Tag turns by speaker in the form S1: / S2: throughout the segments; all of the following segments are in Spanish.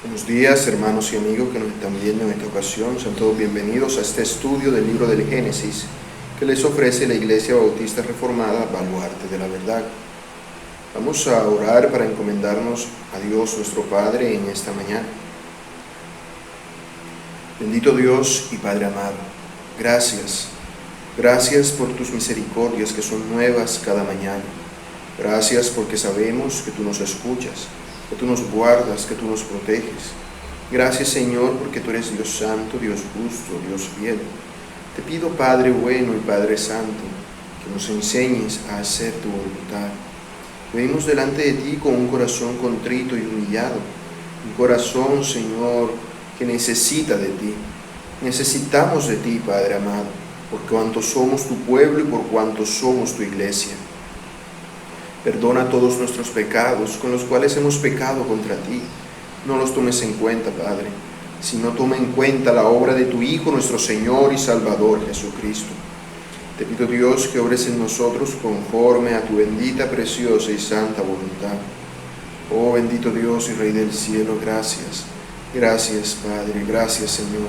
S1: Buenos días, hermanos y amigos que nos están viendo en esta ocasión. Sean todos bienvenidos a este estudio del libro del Génesis que les ofrece la Iglesia Bautista Reformada, Baluarte de la Verdad. Vamos a orar para encomendarnos a Dios nuestro Padre en esta mañana. Bendito Dios y Padre amado, gracias por tus misericordias que son nuevas cada mañana. Gracias porque sabemos que tú nos escuchas, que tú nos guardas, que tú nos proteges. Gracias, Señor, porque tú eres Dios santo, Dios justo, Dios fiel. Te pido, Padre bueno y Padre santo, que nos enseñes a hacer tu voluntad. Venimos delante de ti con un corazón contrito y humillado, un corazón, Señor, que necesita de ti. Necesitamos de ti, Padre amado, por cuanto somos tu pueblo y por cuanto somos tu iglesia. Perdona todos nuestros pecados con los cuales hemos pecado contra ti. No los tomes en cuenta, Padre, sino toma en cuenta la obra de tu Hijo, nuestro Señor y Salvador Jesucristo. Te pido, Dios, que obres en nosotros conforme a tu bendita, preciosa y santa voluntad. Oh bendito Dios y Rey del cielo, gracias. Gracias, Padre, gracias, Señor.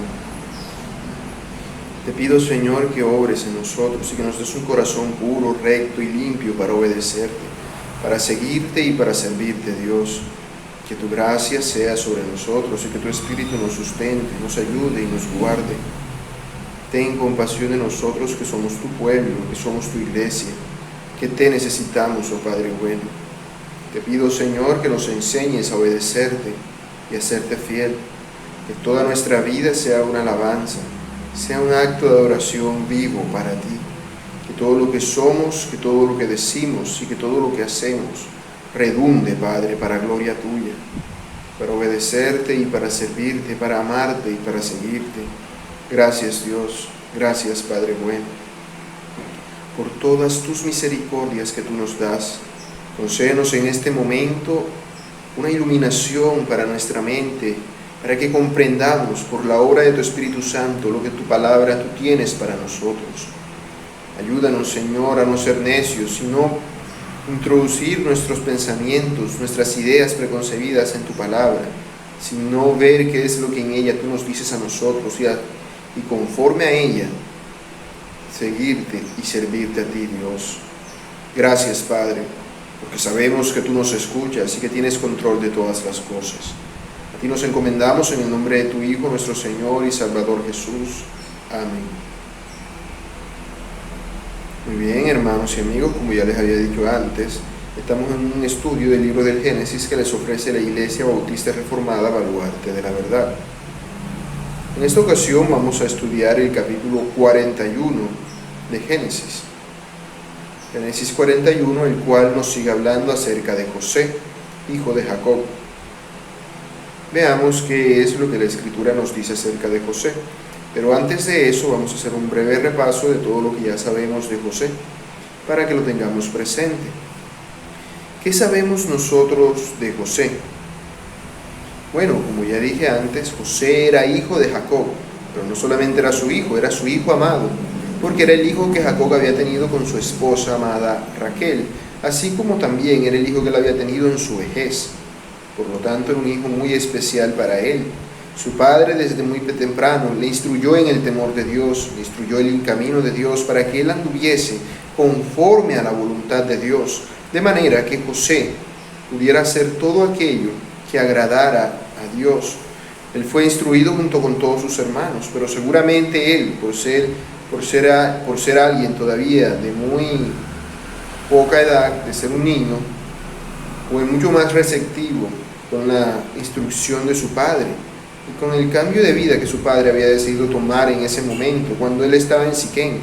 S1: Te pido, Señor, que obres en nosotros y que nos des un corazón puro, recto y limpio para obedecerte, para seguirte y para servirte, Dios. Que tu gracia sea sobre nosotros y que tu Espíritu nos sustente, nos ayude y nos guarde. Ten compasión de nosotros que somos tu pueblo, que somos tu iglesia, que te necesitamos, oh Padre bueno. Te pido, Señor, que nos enseñes a obedecerte y a serte fiel, que toda nuestra vida sea una alabanza, sea un acto de adoración vivo para ti. Que todo lo que somos, que todo lo que decimos y que todo lo que hacemos redunde, Padre, para gloria tuya, para obedecerte y para servirte, para amarte y para seguirte. Gracias, Dios, gracias, Padre bueno, por todas tus misericordias que tú nos das. Concédenos en este momento una iluminación para nuestra mente, para que comprendamos por la obra de tu Espíritu Santo lo que tu palabra tú tienes para nosotros. Ayúdanos, Señor, a no ser necios, sino introducir nuestros pensamientos, nuestras ideas preconcebidas en tu palabra, sino ver qué es lo que en ella tú nos dices a nosotros y conforme a ella, seguirte y servirte a ti, Dios. Gracias, Padre, porque sabemos que tú nos escuchas y que tienes control de todas las cosas. A ti nos encomendamos en el nombre de tu Hijo, nuestro Señor y Salvador Jesús. Amén. Muy bien, hermanos y amigos, como ya les había dicho antes, estamos en un estudio del libro del Génesis que les ofrece la Iglesia Bautista Reformada, Baluarte de la Verdad. En esta ocasión vamos a estudiar el capítulo 41 de Génesis. Génesis 41, el cual nos sigue hablando acerca de José, hijo de Jacob. Veamos qué es lo que la Escritura nos dice acerca de José. Pero antes de eso vamos a hacer un breve repaso de todo lo que ya sabemos de José, para que lo tengamos presente. ¿Qué sabemos nosotros de José? Bueno, como ya dije antes, José era hijo de Jacob, pero no solamente era su hijo amado, porque era el hijo que Jacob había tenido con su esposa amada Raquel, así como también era el hijo que él había tenido en su vejez. Por lo tanto, era un hijo muy especial para él. Su padre desde muy temprano le instruyó en el temor de Dios, le instruyó en el camino de Dios para que él anduviese conforme a la voluntad de Dios, de manera que José pudiera hacer todo aquello que agradara a Dios. Él fue instruido junto con todos sus hermanos, pero seguramente él, por ser alguien todavía de muy poca edad, de ser un niño, fue mucho más receptivo con la instrucción de su padre y con el cambio de vida que su padre había decidido tomar en ese momento, cuando él estaba en Siquén.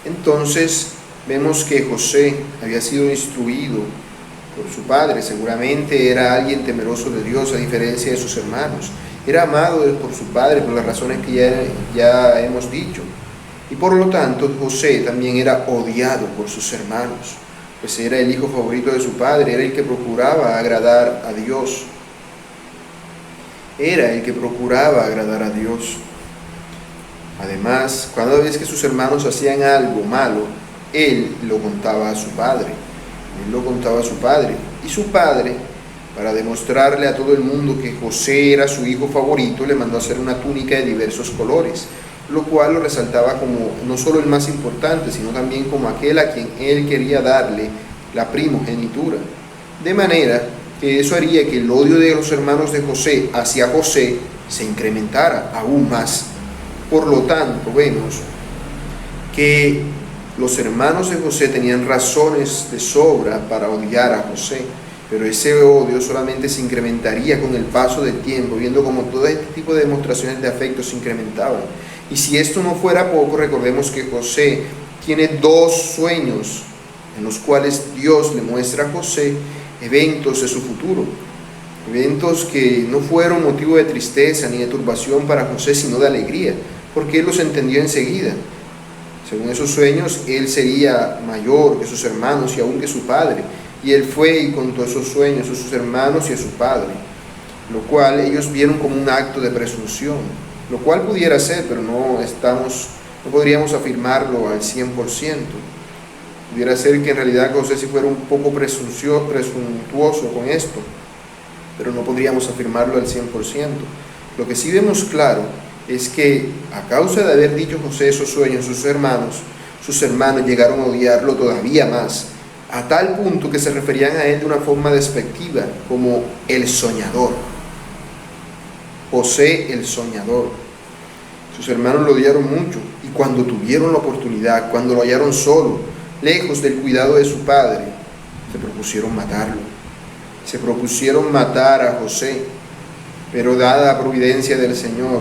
S1: Entonces vemos que José había sido instruido por su padre, seguramente era alguien temeroso de Dios a diferencia de sus hermanos, era amado por su padre por las razones que ya hemos dicho, y por lo tanto José también era odiado por sus hermanos, pues era el hijo favorito de su padre, era el que procuraba agradar a Dios. Era el que procuraba agradar a Dios. Además, cada vez que sus hermanos hacían algo malo, él lo contaba a su padre. Y su padre Para demostrarle a todo el mundo que José era su hijo favorito, le mandó a hacer una túnica de diversos colores, lo cual lo resaltaba como no solo el más importante, sino también como aquel a quien él quería darle la primogenitura. De manera que eso haría que el odio de los hermanos de José hacia José se incrementara aún más. Por lo tanto, vemos que los hermanos de José tenían razones de sobra para odiar a José, pero ese odio solamente se incrementaría con el paso del tiempo, viendo como todo este tipo de demostraciones de afecto se incrementaban. Y si esto no fuera poco, recordemos que José tiene dos sueños en los cuales Dios le muestra a José eventos de su futuro, eventos que no fueron motivo de tristeza ni de turbación para José, sino de alegría, porque él los entendió enseguida. Según esos sueños, él sería mayor que sus hermanos y aún que su padre, y él fue y contó esos sueños a sus hermanos y a su padre, lo cual ellos vieron como un acto de presunción, lo cual pudiera ser, pero no podríamos afirmarlo al 100%. Pudiera ser que en realidad José sí fuera un poco presuntuoso con esto, pero no podríamos afirmarlo al 100%. Lo que sí vemos claro es que a causa de haber dicho José esos sueños a sus hermanos llegaron a odiarlo todavía más, a tal punto que se referían a él de una forma despectiva, como el soñador. José el soñador. Sus hermanos lo odiaron mucho, y cuando tuvieron la oportunidad, cuando lo hallaron solo, lejos del cuidado de su padre, se propusieron matarlo. Se propusieron matar a José, pero dada la providencia del Señor,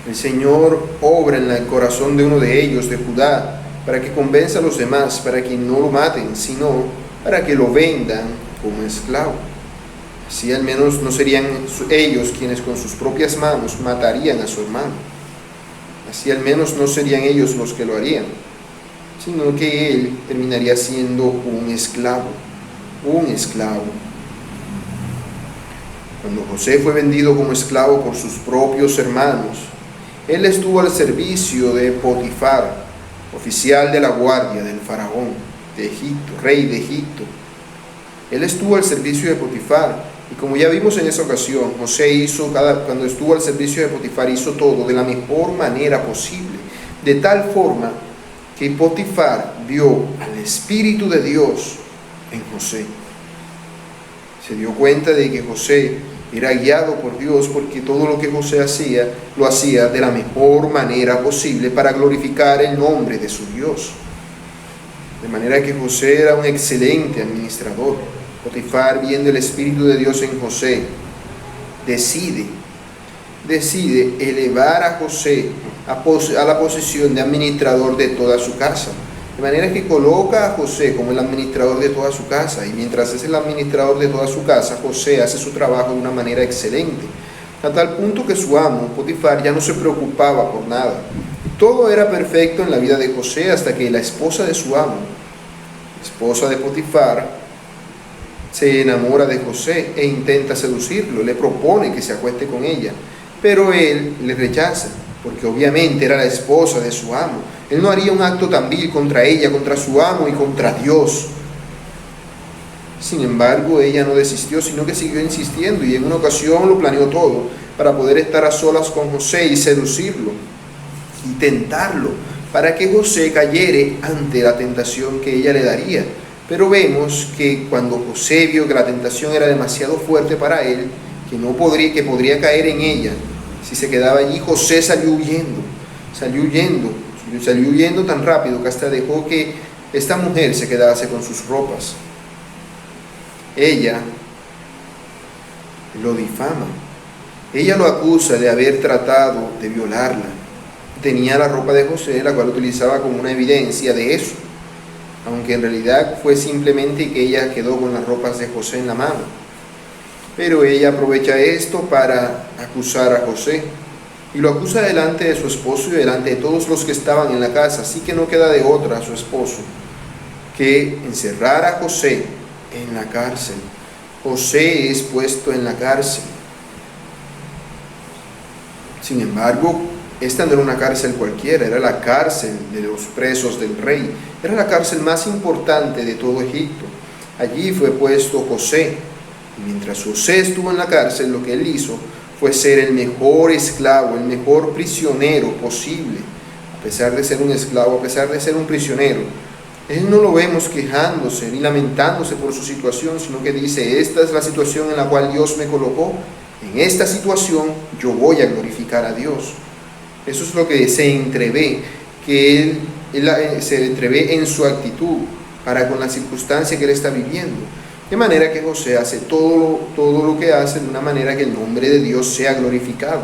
S1: el Señor obra en el corazón de uno de ellos, de Judá, para que convenza a los demás, para que no lo maten, sino para que lo vendan como esclavo. Así al menos no serían ellos quienes con sus propias manos matarían a su hermano. Así al menos no serían ellos los que lo harían, sino que él terminaría siendo un esclavo. Un esclavo. Cuando José fue vendido como esclavo por sus propios hermanos, él estuvo al servicio de Potifar, oficial de la guardia del faraón de Egipto, rey de Egipto. Él estuvo al servicio de Potifar, y como ya vimos en esa ocasión, José cuando estuvo al servicio de Potifar, hizo todo de la mejor manera posible, de tal forma que Potifar vio al Espíritu de Dios en José. Se dio cuenta de que José era guiado por Dios, porque todo lo que José hacía, lo hacía de la mejor manera posible para glorificar el nombre de su Dios. De manera que José era un excelente administrador. Potifar, viendo el Espíritu de Dios en José, decide elevar a José a la posición de administrador de toda su casa. De manera que coloca a José como el administrador de toda su casa, y mientras es el administrador de toda su casa, José hace su trabajo de una manera excelente, a tal punto que su amo, Potifar, ya no se preocupaba por nada. Todo era perfecto en la vida de José hasta que la esposa de su amo, esposa de Potifar, se enamora de José e intenta seducirlo, le propone que se acueste con ella, pero él le rechaza, porque obviamente era la esposa de su amo. Él no haría un acto tan vil contra ella, contra su amo y contra Dios. Sin embargo, ella no desistió, sino que siguió insistiendo, y en una ocasión lo planeó todo para poder estar a solas con José y seducirlo y tentarlo, para que José cayere ante la tentación que ella le daría. Pero vemos que cuando José vio que la tentación era demasiado fuerte para él, que podría caer en ella si se quedaba allí, José salió huyendo tan rápido que hasta dejó que esta mujer se quedase con sus ropas. Ella lo difama, ella lo acusa de haber tratado de violarla. Tenía la ropa de José, la cual utilizaba como una evidencia de eso, aunque en realidad fue simplemente que ella quedó con las ropas de José en la mano. Pero ella aprovecha esto para acusar a José, y lo acusa delante de su esposo y delante de todos los que estaban en la casa. Así que no queda de otra a su esposo que encerrar a José en la cárcel. José es puesto en la cárcel. Sin embargo, esta no era una cárcel cualquiera, era la cárcel de los presos del rey. Era la cárcel más importante de todo Egipto. Allí fue puesto José, Y mientras José estuvo en la cárcel, lo que él hizo fue ser el mejor esclavo, el mejor prisionero posible. A pesar de ser un esclavo, a pesar de ser un prisionero, él no lo vemos quejándose ni lamentándose por su situación, sino que dice: esta es la situación en la cual Dios me colocó. En esta situación yo voy a glorificar a Dios. Eso es lo que se entrevé, que él se entrevé en su actitud para con la circunstancia que él está viviendo. De manera que José hace todo lo que hace de una manera que el nombre de Dios sea glorificado.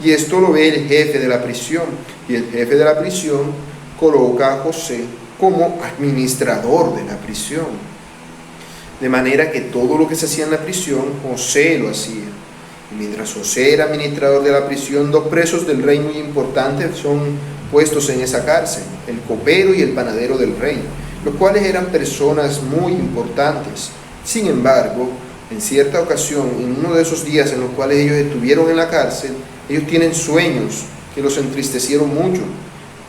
S1: Y esto lo ve el jefe de la prisión. Y el jefe de la prisión coloca a José como administrador de la prisión. De manera que todo lo que se hacía en la prisión, José lo hacía. Y mientras José era administrador de la prisión, dos presos del rey muy importantes son puestos en esa cárcel: el copero y el panadero del rey, los cuales eran personas muy importantes. Sin embargo, en cierta ocasión, en uno de esos días en los cuales ellos estuvieron en la cárcel, ellos tienen sueños que los entristecieron mucho.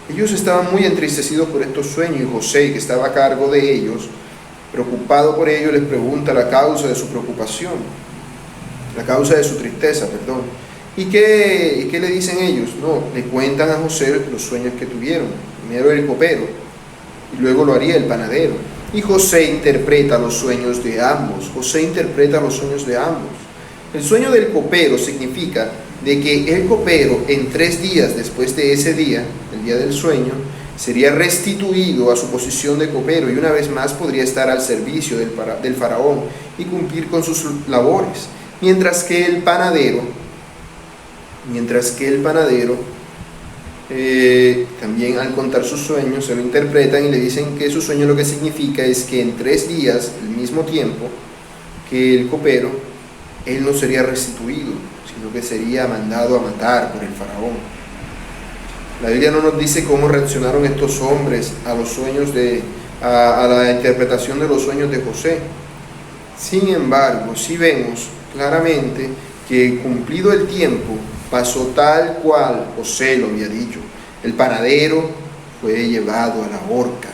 S1: Ellos estaban muy entristecidos por estos sueños, y José, que estaba a cargo de ellos, preocupado por ellos, les pregunta la causa de su preocupación, la causa de su tristeza, perdón. ¿Y qué le dicen ellos? No, le cuentan a José los sueños que tuvieron. Primero el copero, y luego lo haría el panadero. Y José interpreta los sueños de ambos. José interpreta los sueños de ambos. El sueño del copero significa de que el copero, en 3 días después de ese día, el día del sueño, sería restituido a su posición de copero y una vez más podría estar al servicio del faraón y cumplir con sus labores. Mientras que el panadero, también al contar sus sueños, se lo interpretan y le dicen que su sueño lo que significa es que en 3 días, al mismo tiempo que el copero, él no sería restituido, sino que sería mandado a matar por el faraón. La Biblia no nos dice cómo reaccionaron estos hombres a los sueños a la interpretación de los sueños de José. Sin embargo, sí vemos claramente que, cumplido el tiempo, pasó tal cual José lo había dicho. El panadero fue llevado a la horca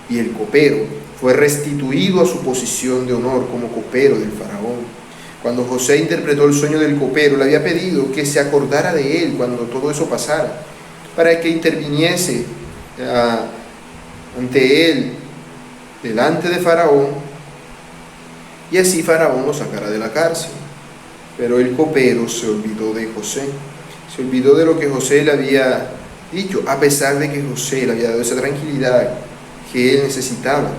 S1: y el copero fue restituido a su posición de honor como copero del faraón. Cuando José interpretó el sueño del copero, le había pedido que se acordara de él cuando todo eso pasara, para que interviniese ante él, delante de Faraón, y así Faraón lo sacara de la cárcel. Pero el copero se olvidó de José, se olvidó de lo que José le había dicho, a pesar de que José le había dado esa tranquilidad que él necesitaba.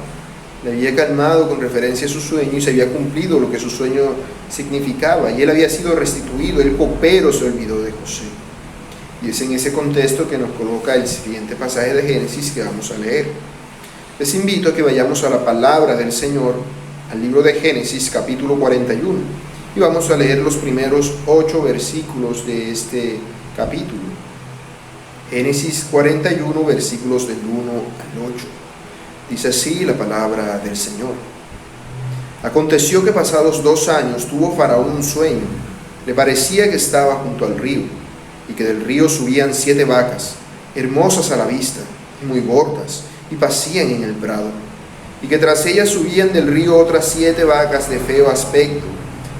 S1: Le había calmado con referencia a su sueño y se había cumplido lo que su sueño significaba, y él había sido restituido. El copero se olvidó de José. Y es en ese contexto que nos coloca el siguiente pasaje de Génesis que vamos a leer. Les invito a que vayamos a la palabra del Señor, al libro de Génesis, capítulo 41, y vamos a leer los primeros 8 versículos de este capítulo. Génesis 41, versículos del 1 al 8. Dice así la palabra del Señor. Aconteció que pasados 2 años tuvo Faraón un sueño. Le parecía que estaba junto al río, y que del río subían 7 vacas, hermosas a la vista, y muy gordas, y pacían en el prado, y que tras ellas subían del río otras 7 vacas de feo aspecto,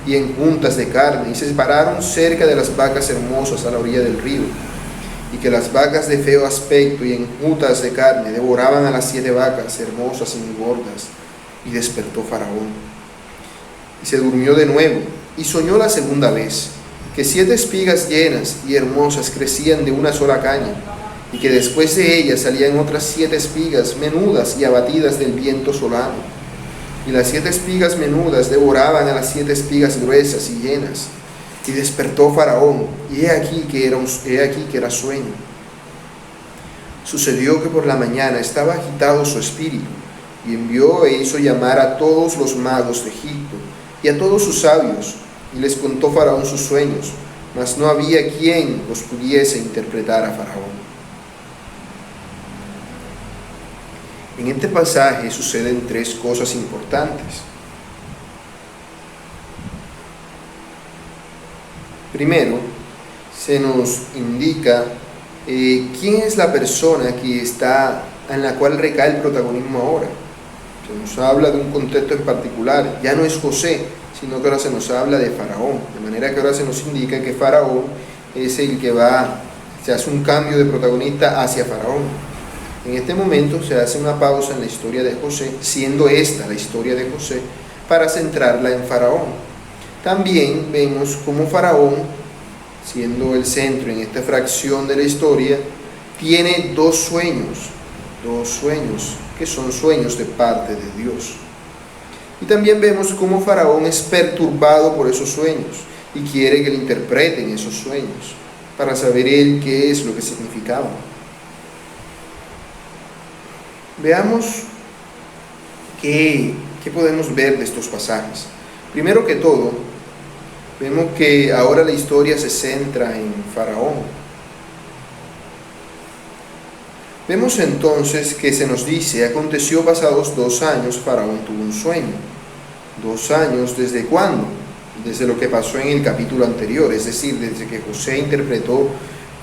S1: y en juntas de carne, y se pararon cerca de las vacas hermosas a la orilla del río, y que las vacas de feo aspecto y en juntas de carne devoraban a las 7 vacas hermosas y muy gordas. Y despertó Faraón, y se durmió de nuevo, y soñó la segunda vez, que 7 espigas llenas y hermosas crecían de una sola caña, y que después de ellas salían otras 7 espigas menudas y abatidas del viento solano. Y las 7 espigas menudas devoraban a las 7 espigas gruesas y llenas. Y despertó Faraón, y he aquí que era sueño. Sucedió que por la mañana estaba agitado su espíritu, y envió e hizo llamar a todos los magos de Egipto y a todos sus sabios, y les contó Faraón sus sueños, mas no había quien los pudiese interpretar a Faraón. En este pasaje suceden 3 cosas importantes. Primero, se nos indica quién es la persona en la cual recae el protagonismo ahora. Se nos habla de un contexto en particular. Ya no es José, sino que ahora se nos habla de Faraón, de manera que ahora se nos indica que Faraón es el que se hace un cambio de protagonista hacia Faraón. En este momento se hace una pausa en la historia de José, siendo esta la historia de José, para centrarla en Faraón. También vemos cómo Faraón, siendo el centro en esta fracción de la historia, tiene dos sueños que son sueños de parte de Dios. Y también vemos cómo Faraón es perturbado por esos sueños y quiere que le interpreten esos sueños para saber él qué es lo que significaban. Veamos qué podemos ver de estos pasajes. Primero que todo, vemos que ahora la historia se centra en Faraón. Vemos entonces que se nos dice: aconteció pasados 2 años, Faraón tuvo un sueño. 2 años, ¿desde cuándo? Desde lo que pasó en el capítulo anterior, es decir, desde que José interpretó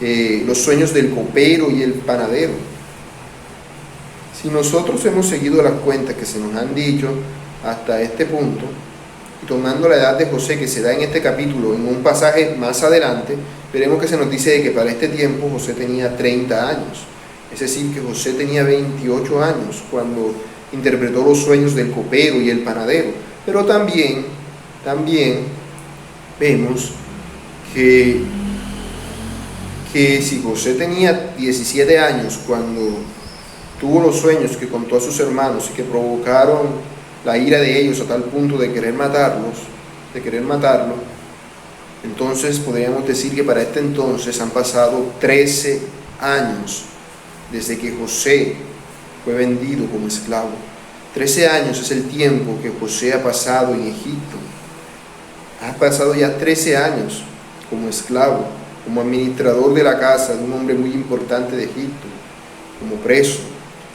S1: los sueños del copero y el panadero. Si nosotros hemos seguido las cuentas que se nos han dicho hasta este punto, y tomando la edad de José que se da en este capítulo, en un pasaje más adelante, veremos que se nos dice que para este tiempo José tenía 30 años. Es decir, que José tenía 28 años cuando interpretó los sueños del copero y el panadero. Pero también vemos que si José tenía 17 años cuando tuvo los sueños que contó a sus hermanos y que provocaron la ira de ellos a tal punto de querer matarlo, entonces podríamos decir que para este entonces han pasado 13 años desde que José fue vendido como esclavo. 13 años es el tiempo que José ha pasado en Egipto. Ha pasado ya 13 años como esclavo, como administrador de la casa de un hombre muy importante de Egipto, como preso,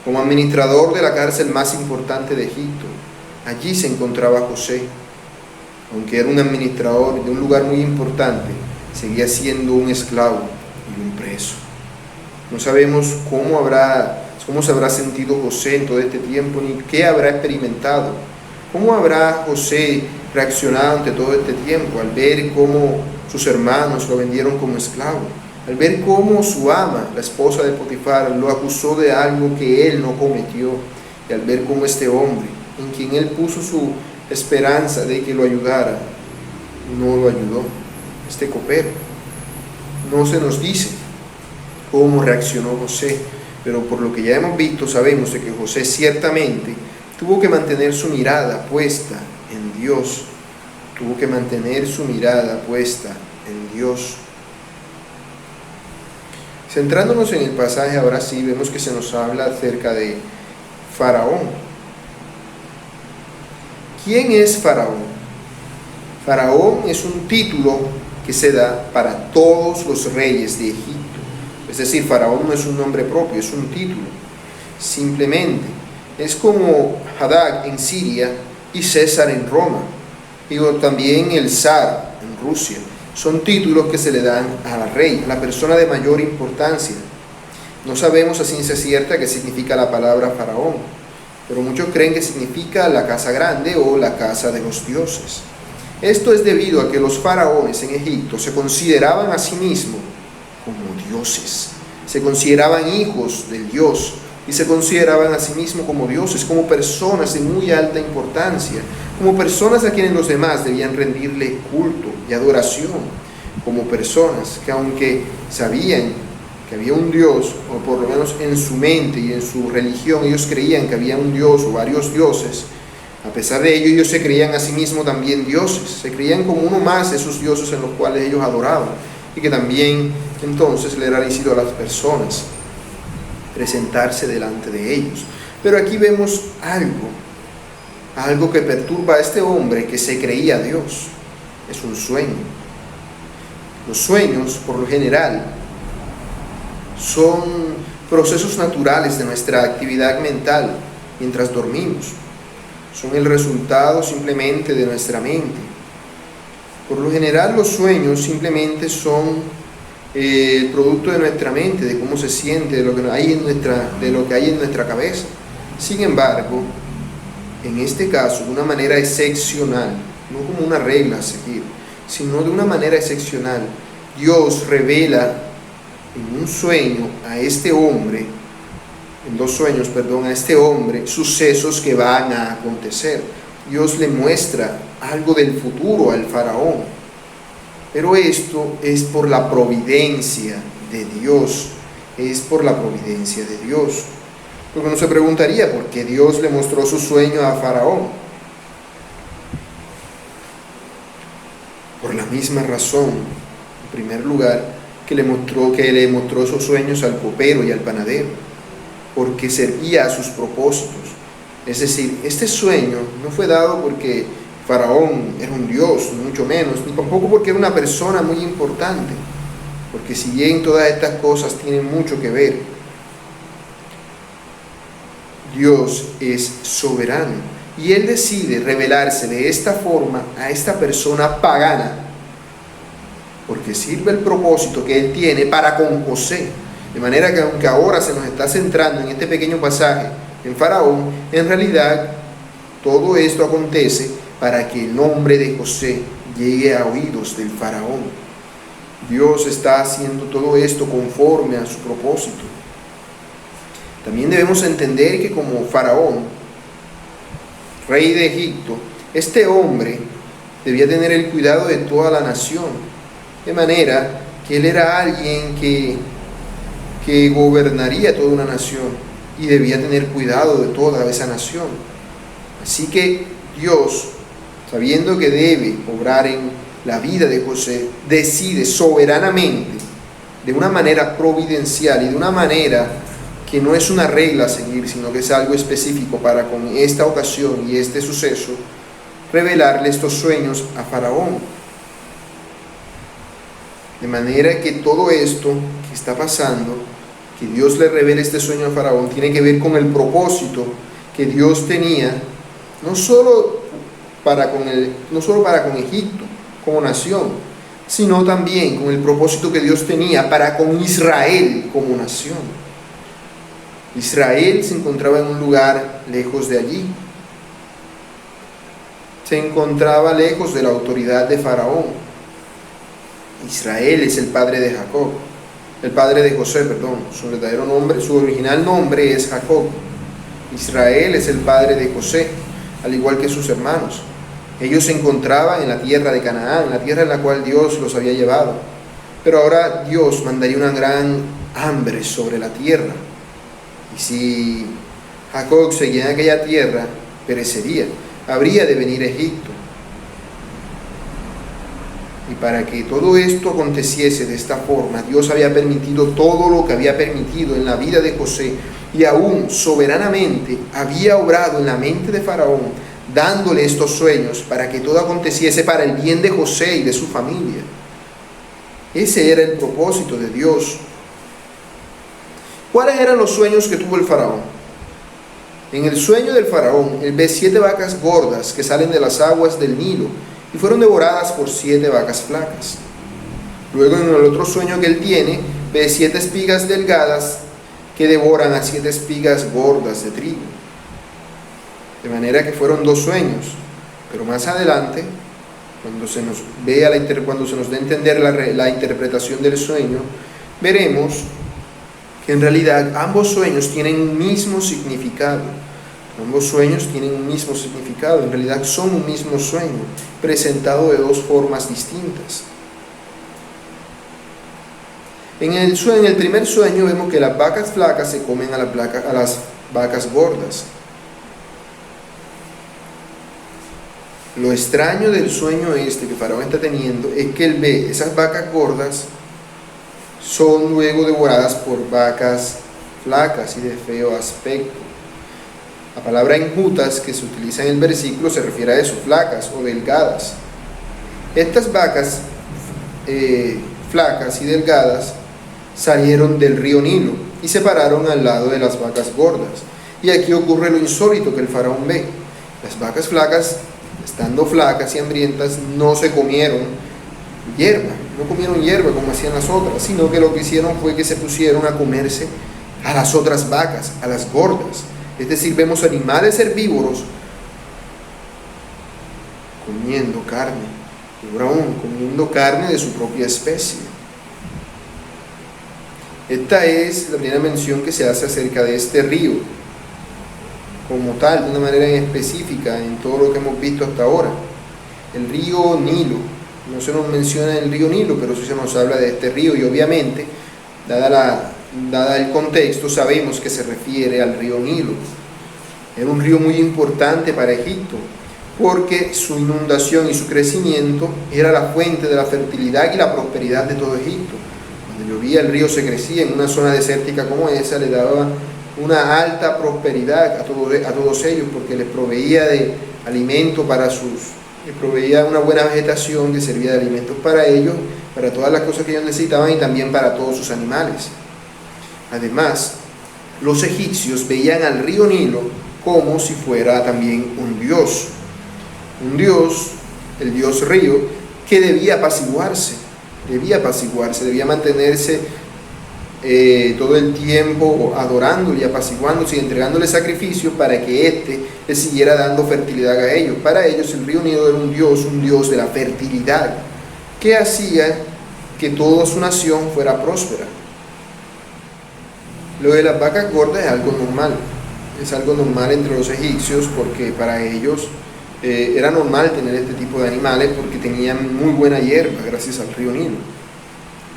S1: como administrador de la cárcel más importante de Egipto. Allí se encontraba José. Aunque era un administrador de un lugar muy importante, seguía siendo un esclavo y un preso. No sabemos cómo se habrá sentido José en todo este tiempo, ni qué habrá experimentado. ¿Cómo habrá José reaccionado ante todo este tiempo al ver cómo sus hermanos lo vendieron como esclavo? Al ver cómo su ama, la esposa de Potifar, lo acusó de algo que él no cometió. Y al ver cómo este hombre, en quien él puso su esperanza de que lo ayudara, no lo ayudó. Este copero. No se nos dice cómo reaccionó José, pero por lo que ya hemos visto sabemos de que José ciertamente tuvo que mantener su mirada puesta en Dios. Tuvo que mantener su mirada puesta en Dios. Centrándonos en el pasaje, ahora sí vemos que se nos habla acerca de Faraón. ¿Quién es Faraón? Faraón es un título que se da para todos los reyes de Egipto. Es decir, Faraón no es un nombre propio, es un título. Simplemente es como Hadad en Siria y César en Roma. Digo, también el zar en Rusia. Son títulos que se le dan al rey, a la persona de mayor importancia. No sabemos a ciencia cierta qué significa la palabra faraón, pero muchos creen que significa la casa grande o la casa de los dioses. Esto es debido a que los faraones en Egipto se consideraban a sí mismos como dioses, se consideraban hijos del Dios y se consideraban a sí mismos como dioses, como personas de muy alta importancia, como personas a quienes los demás debían rendirle culto y adoración, como personas que aunque sabían que había un Dios, o por lo menos en su mente y en su religión ellos creían que había un Dios o varios dioses, a pesar de ello ellos se creían a sí mismos también dioses, se creían como uno más de esos dioses en los cuales ellos adoraban, y que también entonces le era lícito a las personas presentarse delante de ellos. Pero aquí vemos algo que perturba a este hombre que se creía Dios. Es un sueño. Los sueños, por lo general, son procesos naturales de nuestra actividad mental mientras dormimos. Son el resultado simplemente de nuestra mente. Por lo general, los sueños simplemente son el producto de nuestra mente, de cómo se siente, de lo que hay en nuestra cabeza. Sin embargo, en este caso, de una manera excepcional, no no como una regla a seguir, sino de una manera excepcional. Dios revela en un sueño a este hombre, en dos sueños, perdón, a este hombre, sucesos que van a acontecer. Dios le muestra algo del futuro al faraón. Pero esto es por la providencia de Dios. Es por la providencia de Dios. Porque uno se preguntaría por qué Dios le mostró su sueño a faraón. Por la misma razón, en primer lugar, que le mostró esos sueños al copero y al panadero, porque servía a sus propósitos. Es decir, este sueño no fue dado porque faraón era un dios, ni mucho menos, ni tampoco porque era una persona muy importante, porque si bien todas estas cosas tienen mucho que ver, Dios es soberano y Él decide revelarse de esta forma a esta persona pagana, porque sirve el propósito que Él tiene para con José. De manera que aunque ahora se nos está centrando en este pequeño pasaje en Faraón, en realidad todo esto acontece para que el nombre de José llegue a oídos del Faraón. Dios está haciendo todo esto conforme a su propósito. También debemos entender que como Faraón, rey de Egipto, este hombre debía tener el cuidado de toda la nación, de manera que él era alguien que gobernaría toda una nación y debía tener cuidado de toda esa nación. Así que Dios, sabiendo que debe obrar en la vida de José, decide soberanamente, de una manera providencial y de una manera que no es una regla a seguir, sino que es algo específico para con esta ocasión y este suceso, revelarle estos sueños a Faraón. De manera que todo esto que está pasando, que Dios le revele este sueño a Faraón, tiene que ver con el propósito que Dios tenía, no solo para con Egipto como nación, sino también con el propósito que Dios tenía para con Israel como nación. Israel se encontraba en un lugar lejos de allí. Se encontraba lejos de la autoridad de Faraón. Israel es el padre de Jacob, el padre de José, perdón. Su verdadero nombre, su original nombre es Jacob. Israel es el padre de José, al igual que sus hermanos. Ellos se encontraban en la tierra de Canaán, la tierra en la cual Dios los había llevado. Pero ahora Dios mandaría una gran hambre sobre la tierra. Y si Jacob seguía en aquella tierra, perecería. Habría de venir a Egipto. Y para que todo esto aconteciese de esta forma, Dios había permitido todo lo que había permitido en la vida de José, y aún soberanamente había obrado en la mente de Faraón, dándole estos sueños para que todo aconteciese para el bien de José y de su familia. Ese era el propósito de Dios. ¿Cuáles eran los sueños que tuvo el faraón? En el sueño del faraón, él ve 7 vacas gordas que salen de las aguas del Nilo y fueron devoradas por 7 vacas flacas. Luego, en el otro sueño que él tiene, ve 7 espigas delgadas que devoran a 7 espigas gordas de trigo. De manera que fueron 2 sueños. Pero más adelante, cuando se nos dé a entender la interpretación del sueño, veremos que en realidad ambos sueños tienen un mismo significado. Ambos sueños tienen un mismo significado, en realidad son un mismo sueño, presentado de 2 formas distintas. En el primer sueño vemos que las vacas flacas se comen a las vacas gordas. Lo extraño del sueño que Faraón está teniendo es que él ve esas vacas gordas son luego devoradas por vacas flacas y de feo aspecto. La palabra enjutas que se utiliza en el versículo se refiere a eso, flacas o delgadas. Estas vacas flacas y delgadas salieron del río Nilo y se pararon al lado de las vacas gordas. Y aquí ocurre lo insólito que el faraón ve. Las vacas flacas, estando flacas y hambrientas, no se comieron hierba, como hacían las otras, sino que lo que hicieron fue que se pusieron a comerse a las otras vacas, a las gordas. Es decir, vemos animales herbívoros comiendo carne, peor aún, comiendo carne de su propia especie. Esta es la primera mención que se hace acerca de este río, como tal, de una manera específica en todo lo que hemos visto hasta ahora. El río Nilo, no se nos menciona el río Nilo, pero sí se nos habla de este río, y obviamente, dada el contexto, sabemos que se refiere al río Nilo. Era un río muy importante para Egipto, porque su inundación y su crecimiento era la fuente de la fertilidad y la prosperidad de todo Egipto. Cuando llovía, el río se crecía. En una zona desértica como esa le daba una alta prosperidad a todos ellos, porque les proveía de alimento les proveía una buena vegetación que servía de alimentos para ellos, para todas las cosas que ellos necesitaban, y también para todos sus animales. Además, los egipcios veían al río Nilo como si fuera también un dios, el dios río, que debía apaciguarse, debía mantenerse todo el tiempo adorándole y apaciguándose y entregándole sacrificios para que éste le siguiera dando fertilidad a ellos. Para ellos el río Nilo era un dios de la fertilidad, que hacía que toda su nación fuera próspera. Lo de las vacas gordas es algo normal entre los egipcios, porque para ellos era normal tener este tipo de animales porque tenían muy buena hierba gracias al río Nilo.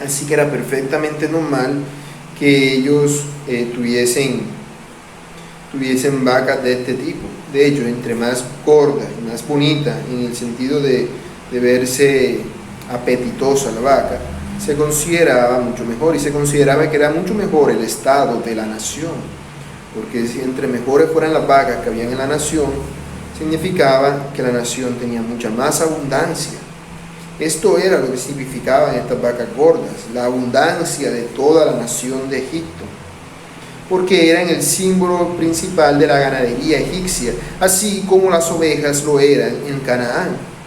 S1: Así que era perfectamente normal que ellos tuviesen vacas de este tipo. De hecho, entre más gorda y más bonita, en el sentido de verse apetitosa la vaca, se consideraba mucho mejor, y se consideraba que era mucho mejor el estado de la nación, porque si entre mejores fueran las vacas que habían en la nación, significaba que la nación tenía mucha más abundancia. Esto era lo que significaban estas vacas gordas, la abundancia de toda la nación de Egipto, porque eran el símbolo principal de la ganadería egipcia, así como las ovejas lo eran en Canaán.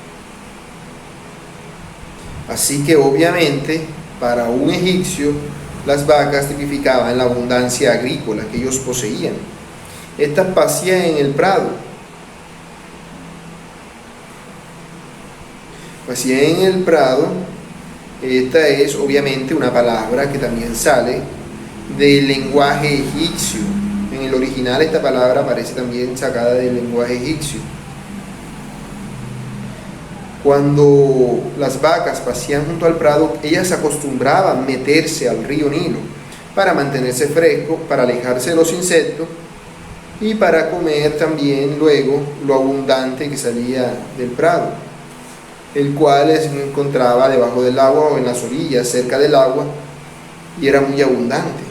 S1: Así que obviamente para un egipcio las vacas tipificaban la abundancia agrícola que ellos poseían. Estas pasían en el prado. Pasían en el prado. Esta es obviamente una palabra que también sale del lenguaje egipcio. En el original esta palabra aparece también sacada del lenguaje egipcio. Cuando las vacas pasían junto al prado, ellas acostumbraban a meterse al río Nilo para mantenerse fresco, para alejarse de los insectos y para comer también luego lo abundante que salía del prado, el cual se encontraba debajo del agua o en las orillas, cerca del agua, y era muy abundante.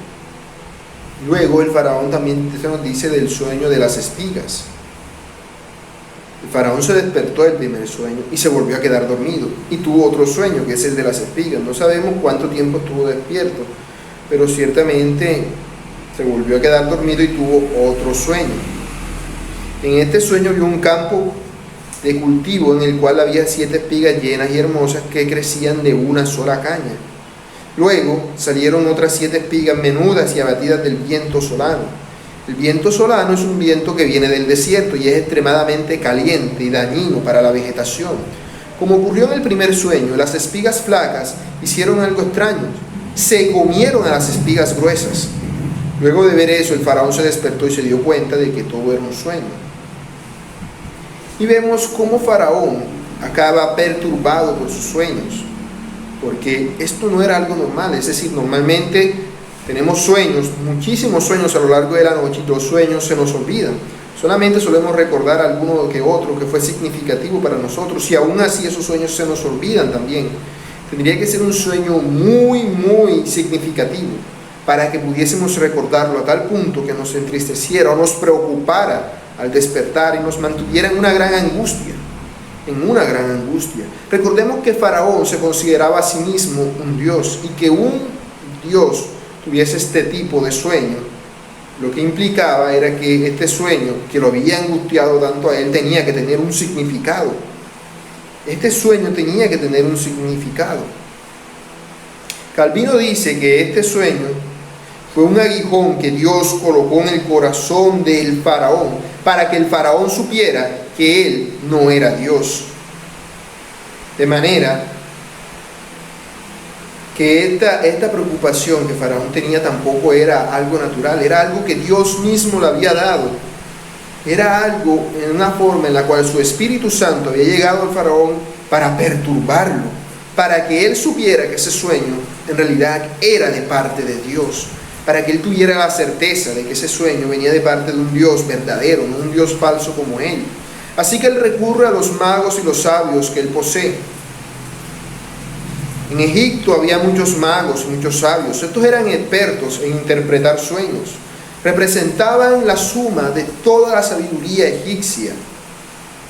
S1: Luego el faraón también se nos dice del sueño de las espigas. El faraón se despertó del primer sueño y se volvió a quedar dormido, y tuvo otro sueño, que es el de las espigas. No sabemos cuánto tiempo estuvo despierto, pero ciertamente se volvió a quedar dormido y tuvo otro sueño. En este sueño vio un campo de cultivo en el cual había 7 espigas llenas y hermosas que crecían de una sola caña. Luego salieron otras 7 espigas menudas y abatidas del viento solano. El viento solano es un viento que viene del desierto y es extremadamente caliente y dañino para la vegetación. Como ocurrió en el primer sueño, las espigas flacas hicieron algo extraño. Se comieron a las espigas gruesas. Luego de ver eso, el faraón se despertó y se dio cuenta de que todo era un sueño. Y vemos cómo Faraón acaba perturbado por sus sueños, porque esto no era algo normal. Es decir, normalmente tenemos sueños, muchísimos sueños a lo largo de la noche, y los sueños se nos olvidan. Solamente solemos recordar alguno que otro que fue significativo para nosotros, y aún así esos sueños se nos olvidan también. Tendría que ser un sueño muy, muy significativo para que pudiésemos recordarlo a tal punto que nos entristeciera o nos preocupara al despertar y nos mantuviera en una gran angustia. Recordemos que Faraón se consideraba a sí mismo un dios, y que un dios tuviese este tipo de sueño, lo que implicaba era que este sueño, que lo había angustiado tanto a él, tenía que tener un significado. Este sueño tenía que tener un significado. Calvino dice que este sueño fue un aguijón que Dios colocó en el corazón del faraón, para que el faraón supiera que él no era Dios. De manera que esta preocupación que Faraón tenía tampoco era algo natural, era algo que Dios mismo le había dado. Era algo en una forma en la cual su Espíritu Santo había llegado al Faraón para perturbarlo, para que él supiera que ese sueño en realidad era de parte de Dios, para que él tuviera la certeza de que ese sueño venía de parte de un Dios verdadero, no un Dios falso como él. Así que él recurre a los magos y los sabios que él posee. En Egipto había muchos magos y muchos sabios. Estos eran expertos en interpretar sueños. Representaban la suma de toda la sabiduría egipcia.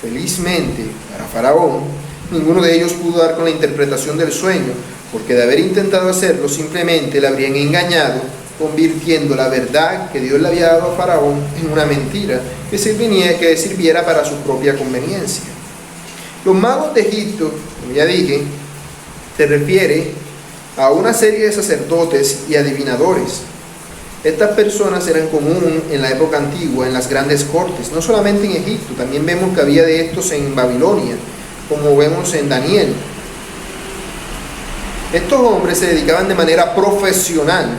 S1: Felizmente, para Faraón, ninguno de ellos pudo dar con la interpretación del sueño, porque de haber intentado hacerlo, simplemente le habrían engañado, convirtiendo la verdad que Dios le había dado a Faraón en una mentira que sirviera para su propia conveniencia. Los magos de Egipto, como ya dije, se refiere a una serie de sacerdotes y adivinadores. Estas personas eran común en la época antigua, en las grandes cortes, no solamente en Egipto, también vemos que había de estos en Babilonia, como vemos en Daniel. Estos hombres se dedicaban de manera profesional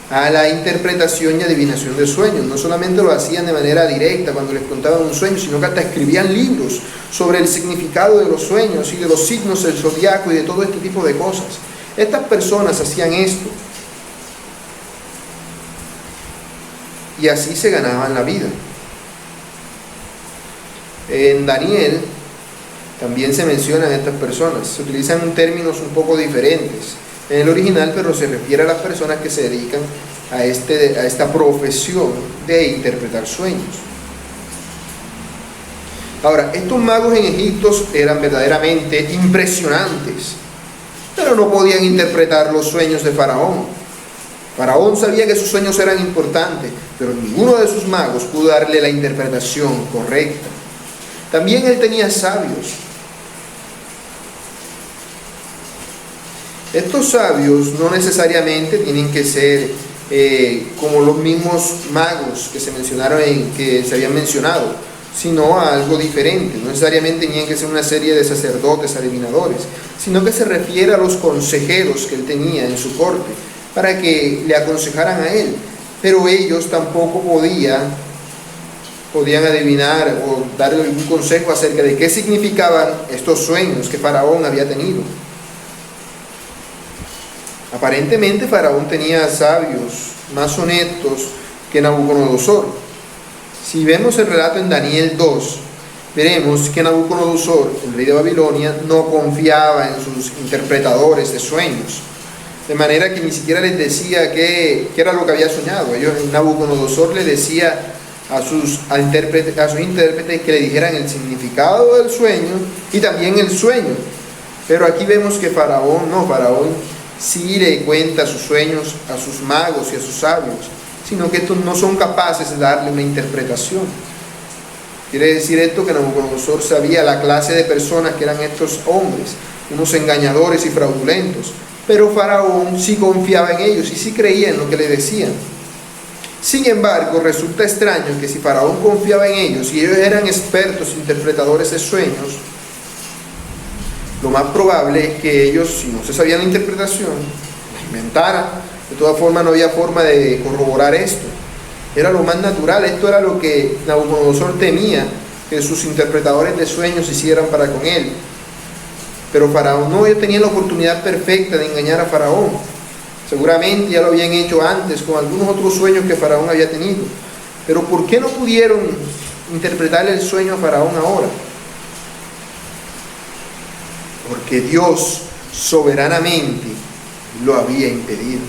S1: a la interpretación y adivinación de sueños. No solamente lo hacían de manera directa cuando les contaban un sueño, sino que hasta escribían libros sobre el significado de los sueños y de los signos del zodiaco y de todo este tipo de cosas. Estas personas hacían esto y así se ganaban la vida. En Daniel también se mencionan estas personas. Se utilizan términos un poco diferentes en el original, pero se refiere a las personas que se dedican a esta profesión de interpretar sueños. Ahora, estos magos en Egipto eran verdaderamente impresionantes, pero no podían interpretar los sueños de Faraón. Faraón sabía que sus sueños eran importantes, pero ninguno de sus magos pudo darle la interpretación correcta. También él tenía sabios. Estos sabios no necesariamente tienen que ser como los mismos magos que se habían mencionado, sino a algo diferente. No necesariamente tenían que ser una serie de sacerdotes adivinadores, sino que se refiere a los consejeros que él tenía en su corte para que le aconsejaran a él. Pero ellos tampoco podían adivinar o darle algún consejo acerca de qué significaban estos sueños que Faraón había tenido. Aparentemente Faraón tenía sabios más honestos que Nabucodonosor. Si vemos el relato en Daniel 2, veremos que Nabucodonosor, el rey de Babilonia, no confiaba en sus interpretadores de sueños, de manera que ni siquiera les decía qué era lo que había soñado. Nabucodonosor le decía a sus intérpretes que le dijeran el significado del sueño y también el sueño. Pero aquí vemos que Faraón sí le cuenta sus sueños a sus magos y a sus sabios, sino que estos no son capaces de darle una interpretación. Quiere decir esto que Nabucodonosor sabía la clase de personas que eran estos hombres, unos engañadores y fraudulentos, pero Faraón sí confiaba en ellos y sí creía en lo que le decían. Sin embargo, resulta extraño que si Faraón confiaba en ellos y ellos eran expertos interpretadores de sueños, lo más probable es que ellos, si no se sabía la interpretación, la inventaran. De todas formas, no había forma de corroborar esto. Era lo más natural. Esto era lo que Nabucodonosor temía que sus interpretadores de sueños hicieran para con él. Pero Faraón no tenía la oportunidad perfecta de engañar a Faraón. Seguramente ya lo habían hecho antes con algunos otros sueños que Faraón había tenido. Pero ¿por qué no pudieron interpretarle el sueño a Faraón ahora? Porque Dios soberanamente lo había impedido.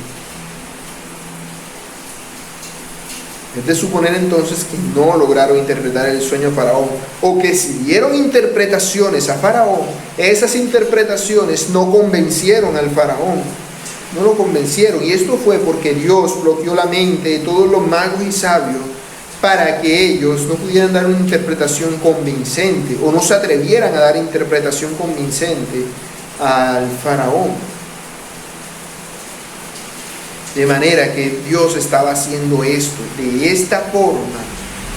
S1: Es de suponer entonces que no lograron interpretar el sueño a Faraón, o que si dieron interpretaciones a Faraón, esas interpretaciones no convencieron al Faraón, no lo convencieron, y esto fue porque Dios bloqueó la mente de todos los magos y sabios para que ellos no pudieran dar una interpretación convincente o no se atrevieran a dar interpretación convincente al Faraón. De manera que Dios estaba haciendo esto de esta forma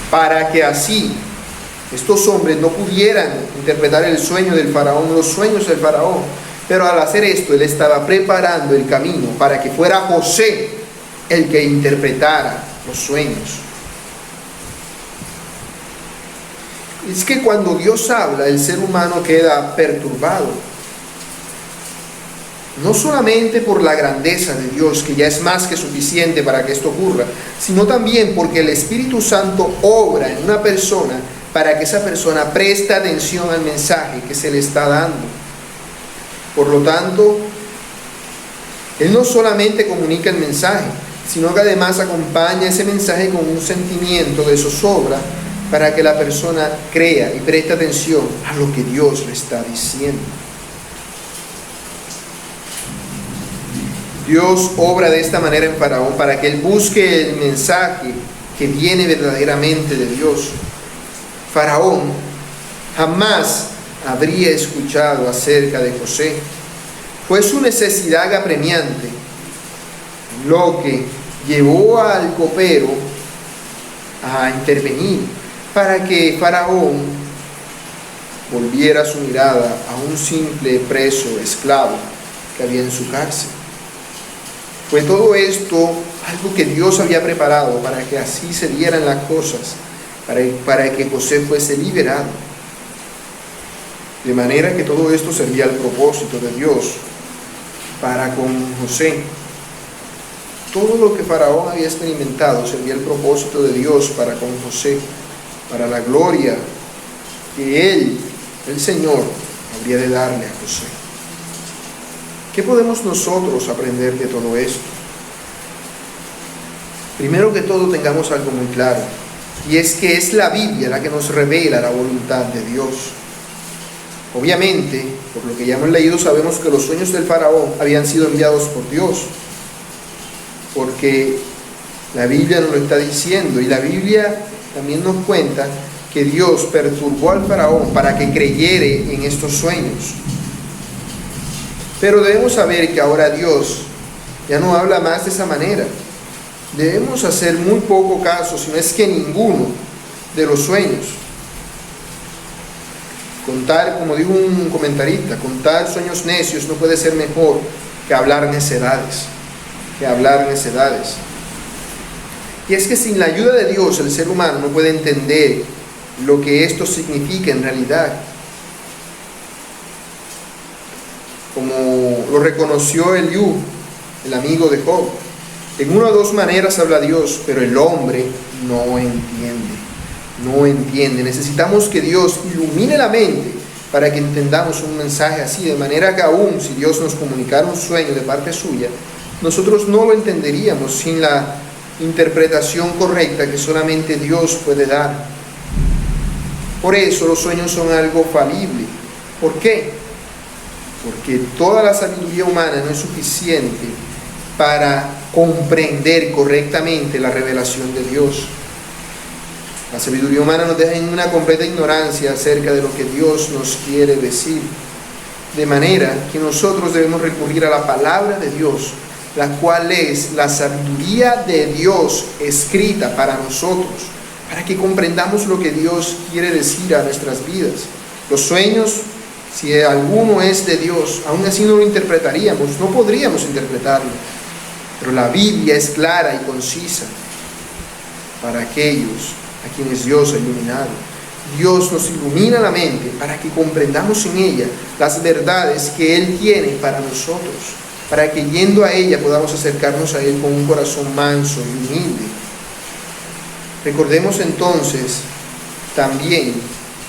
S1: para que así estos hombres no pudieran interpretar el sueño del faraón, los sueños del faraón. Pero al hacer esto, él estaba preparando el camino para que fuera José el que interpretara los sueños. Es que cuando Dios habla, el ser humano queda perturbado. No solamente por la grandeza de Dios, que ya es más que suficiente para que esto ocurra, sino también porque el Espíritu Santo obra en una persona para que esa persona preste atención al mensaje que se le está dando. Por lo tanto, Él no solamente comunica el mensaje, sino que además acompaña ese mensaje con un sentimiento de zozobra para que la persona crea y preste atención a lo que Dios le está diciendo. Dios obra de esta manera en Faraón para que él busque el mensaje que viene verdaderamente de Dios. Faraón jamás habría escuchado acerca de José. Fue su necesidad apremiante lo que llevó al copero a intervenir para que Faraón volviera su mirada a un simple preso esclavo que había en su cárcel. Fue todo esto algo que Dios había preparado para que así se dieran las cosas, para que José fuese liberado. De manera que todo esto servía al propósito de Dios para con José. Todo lo que Faraón había experimentado servía al propósito de Dios para con José, para la gloria que Él, el Señor, habría de darle a José. ¿Qué podemos nosotros aprender de todo esto? Primero que todo, tengamos algo muy claro, y es que es la Biblia la que nos revela la voluntad de Dios. Obviamente, por lo que ya hemos leído, sabemos que los sueños del faraón habían sido enviados por Dios, porque la Biblia nos lo está diciendo, y la Biblia también nos cuenta que Dios perturbó al faraón para que creyere en estos sueños. Pero debemos saber que ahora Dios ya no habla más de esa manera. Debemos hacer muy poco caso, si no es que ninguno, de los sueños. Contar, como dijo un comentarista, contar sueños necios no puede ser mejor que hablar necedades. Y es que sin la ayuda de Dios, el ser humano no puede entender lo que esto significa en realidad. Como lo reconoció Eliú, el amigo de Job. En una o dos maneras habla Dios, pero el hombre no entiende. Necesitamos que Dios ilumine la mente para que entendamos un mensaje así, de manera que aún si Dios nos comunicara un sueño de parte suya, nosotros no lo entenderíamos sin la interpretación correcta que solamente Dios puede dar. Por eso los sueños son algo falible. ¿Por qué? Porque toda la sabiduría humana no es suficiente para comprender correctamente la revelación de Dios. La sabiduría humana nos deja en una completa ignorancia acerca de lo que Dios nos quiere decir. De manera que nosotros debemos recurrir a la palabra de Dios, la cual es la sabiduría de Dios escrita para nosotros, para que comprendamos lo que Dios quiere decir a nuestras vidas. Los sueños, si alguno es de Dios, aún así no lo interpretaríamos, no podríamos interpretarlo. Pero la Biblia es clara y concisa para aquellos a quienes Dios ha iluminado. Dios nos ilumina la mente para que comprendamos en ella las verdades que Él tiene para nosotros, para que yendo a ella podamos acercarnos a Él con un corazón manso y humilde. Recordemos entonces también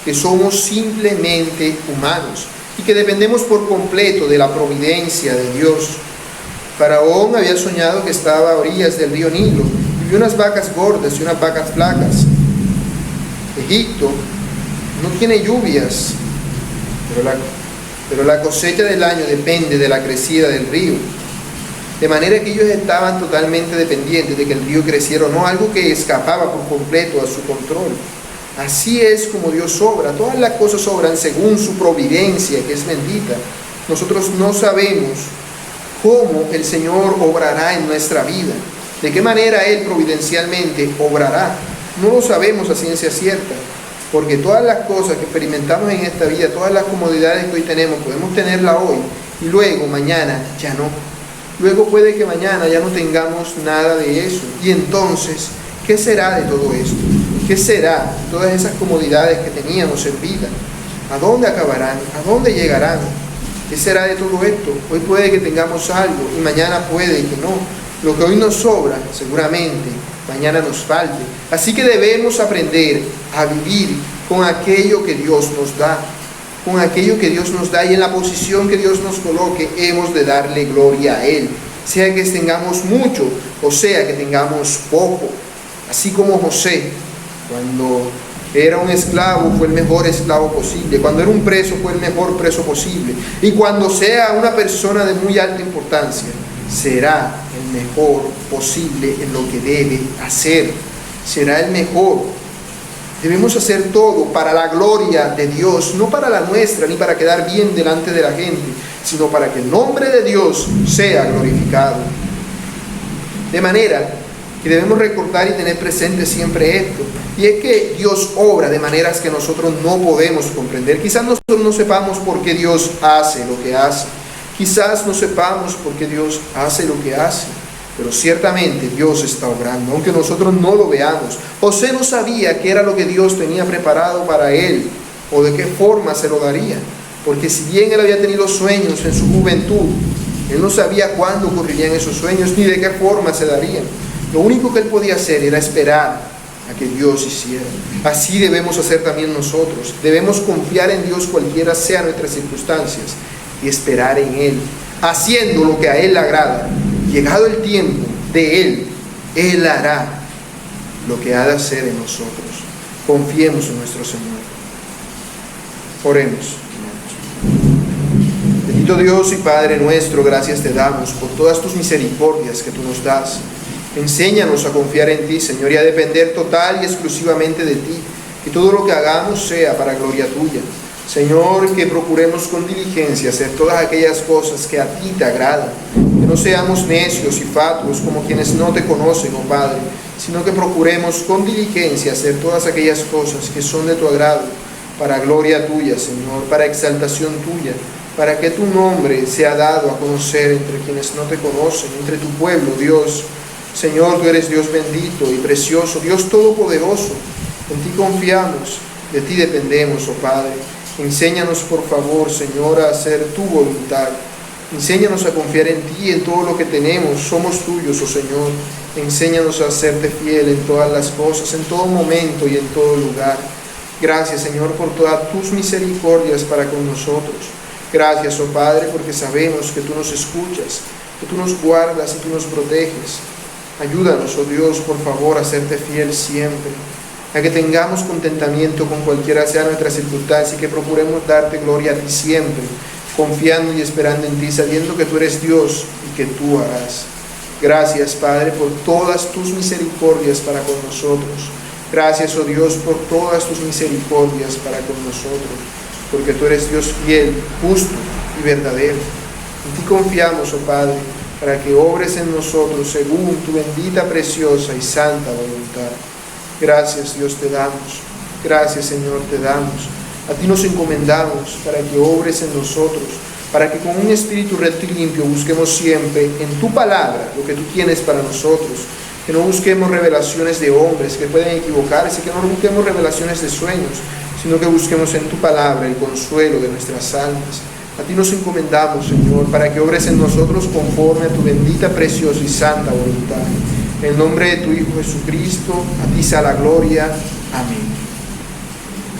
S1: que somos simplemente humanos y que dependemos por completo de la providencia de Dios. Faraón había soñado que estaba a orillas del río Nilo y vio unas vacas gordas y unas vacas flacas. Egipto no tiene lluvias, pero la cosecha del año depende de la crecida del río. De manera que ellos estaban totalmente dependientes de que el río creciera o no, algo que escapaba por completo a su control. Así es como Dios obra. Todas las cosas obran según su providencia, que es bendita. Nosotros no sabemos cómo el Señor obrará en nuestra vida, de qué manera Él providencialmente obrará. No lo sabemos a ciencia cierta, Porque todas las cosas que experimentamos en esta vida, todas las comodidades que hoy tenemos, podemos tenerla hoy y luego mañana ya no. Luego puede que mañana ya no tengamos nada de eso. Y entonces, ¿qué será de todo esto? ¿Qué será de todas esas comodidades que teníamos en vida? ¿A dónde acabarán? ¿A dónde llegarán? ¿Qué será de todo esto? Hoy puede que tengamos algo y mañana puede que no. Lo que hoy nos sobra, seguramente, mañana nos falte. Así que debemos aprender a vivir con aquello que Dios nos da. Con aquello que Dios nos da, y en la posición que Dios nos coloque, hemos de darle gloria a Él. Sea que tengamos mucho o sea que tengamos poco. Así como José, cuando era un esclavo, fue el mejor esclavo posible. Cuando era un preso, fue el mejor preso posible. Y cuando sea una persona de muy alta importancia, será el mejor posible en lo que debe hacer. Será el mejor. Debemos hacer todo para la gloria de Dios, no para la nuestra, ni para quedar bien delante de la gente, sino para que el nombre de Dios sea glorificado. De manera que debemos recordar y tener presente siempre esto, y es que Dios obra de maneras que nosotros no podemos comprender. Quizás nosotros no sepamos por qué Dios hace lo que hace, quizás no sepamos por qué Dios hace lo que hace, pero ciertamente Dios está obrando, aunque nosotros no lo veamos. José no sabía qué era lo que Dios tenía preparado para él, o de qué forma se lo daría, porque si bien él había tenido sueños en su juventud, él no sabía cuándo ocurrirían esos sueños, ni de qué forma se darían. Lo único que él podía hacer era esperar a que Dios hiciera. Así debemos hacer también nosotros. Debemos confiar en Dios cualquiera sean nuestras circunstancias, y esperar en Él, haciendo lo que a Él le agrada. Llegado el tiempo de Él hará lo que ha de hacer en nosotros. Confiemos en nuestro Señor. Oremos, hermanos. Bendito Dios y Padre nuestro, gracias te damos por todas tus misericordias que tú nos das. Enséñanos a confiar en ti, Señor, y a depender total y exclusivamente de ti. Que todo lo que hagamos sea para gloria tuya. Señor, que procuremos con diligencia hacer todas aquellas cosas que a ti te agradan. Que no seamos necios y fatuos como quienes no te conocen, oh Padre, sino que procuremos con diligencia hacer todas aquellas cosas que son de tu agrado, para gloria tuya, Señor, para exaltación tuya, para que tu nombre sea dado a conocer entre quienes no te conocen, entre tu pueblo, Dios. Señor, tú eres Dios bendito y precioso, Dios todopoderoso. En ti confiamos, de ti dependemos, oh Padre. Enséñanos, por favor, Señor, a hacer tu voluntad. Enséñanos a confiar en ti, en todo lo que tenemos. Somos tuyos, oh Señor. Enséñanos a serte fiel en todas las cosas, en todo momento y en todo lugar. Gracias, Señor, por todas tus misericordias para con nosotros. Gracias, oh Padre, porque sabemos que tú nos escuchas, que tú nos guardas y tú nos proteges. Ayúdanos, oh Dios, por favor, a serte fiel siempre, a que tengamos contentamiento con cualquiera sea nuestra circunstancia y que procuremos darte gloria a ti siempre, confiando y esperando en ti, sabiendo que tú eres Dios y que tú harás. Gracias, Padre, por todas tus misericordias para con nosotros. Gracias, oh Dios, por todas tus misericordias para con nosotros, porque tú eres Dios fiel, justo y verdadero. En ti confiamos, oh Padre, para que obres en nosotros según tu bendita, preciosa y santa voluntad. Gracias, Dios, te damos. Gracias, Señor, te damos. A ti nos encomendamos para que obres en nosotros, para que con un espíritu recto y limpio busquemos siempre en tu palabra lo que tú tienes para nosotros. Que no busquemos revelaciones de hombres que pueden equivocarse, que no busquemos revelaciones de sueños, sino que busquemos en tu palabra el consuelo de nuestras almas. A ti nos encomendamos, Señor, para que obres en nosotros conforme a tu bendita, preciosa y santa voluntad. En el nombre de tu Hijo Jesucristo, a ti sea la gloria. Amén.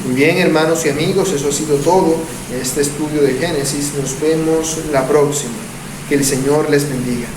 S1: Muy bien, hermanos y amigos, eso ha sido todo en este estudio de Génesis. Nos vemos la próxima. Que el Señor les bendiga.